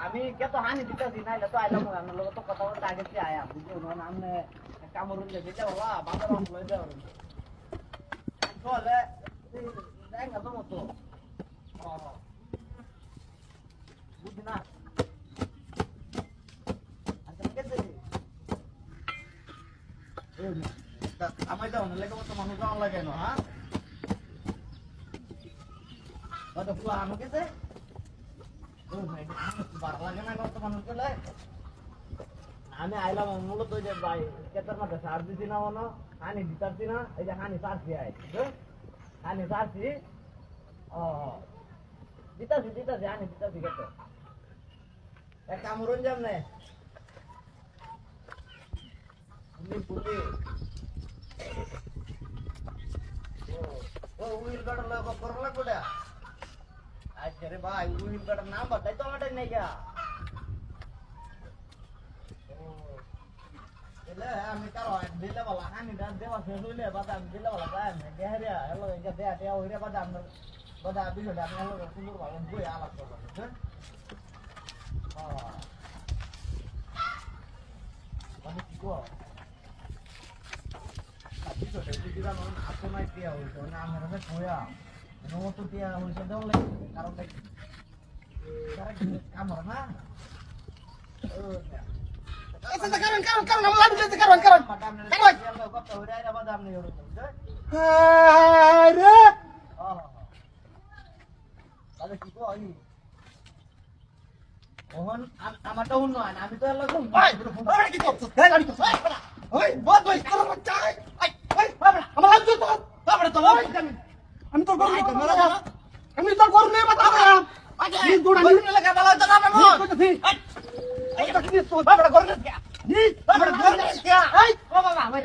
আমি কত হানি দিতেছি নাইলে তো আইলাম আমার লগে তো কথা বলতে আগে কি আয়া বুঝছো না আমনে কামরুল যে যেটা বাবা বাবা রং লই দাও বলে দেখ না তো মতো বুঝ না আচ্ছা কেটে আমায় দাও না লাগে তো মানুষ দাও লাগে না হ্যাঁ কত ফুলা আমাকে দে আমি আইলাম মূলত ওই যে ভাই কেতার মাঠে সার দিছি না মনে হানি দিতারছি না এই যে হানি সারছি হানি সারছি ও দিতাছি হানি দিতাছি কেটে এক কামরুন যাম নে পুলি ও উইল কাটার লাগা করলা লাগবে আচ্ছা রে ভাই উইল কাটার নাম বাতাই তো আমাদের নাই গা এলে আমি কারো দিলে বলা হানি দান দেওয়া শেষ হইলে বাদা দিলে বলা যায় না গেহরিয়া হলো এই যে দেয়া দেয়া হইরে বাদা আমরা বাদা বিষয়টা আমি হলো সুন্দর ভালো বই আলাপ করব বুঝছেন মানে কি গো আপনি তো দিদিরা মন আপনাই দিয়া হইতো না আমরা তো কোয়া নমতো দিয়া হইছে দাও লাগে কারণটা কি তারা কি কামর না আচ্ছা কারণ আমরা দিতে কারণ কত হইরা এর বাদ আপনি হইতো আরে তাহলে কি কই ওহন আমারটা অন্য আন আমি তো এলা কোন আরে কি করছ এই গাড়ি তো ওই বল ভাই করো বাচ্চা এই আমার লাগছে তো তারপরে তো আমি তো করব আমি তো করব না বাতা এই দৌড়া নিলে লাগা বালা তো না মো এই তো কি তো বাবা করে নি বাবা করে নি এই ও বাবা ভাই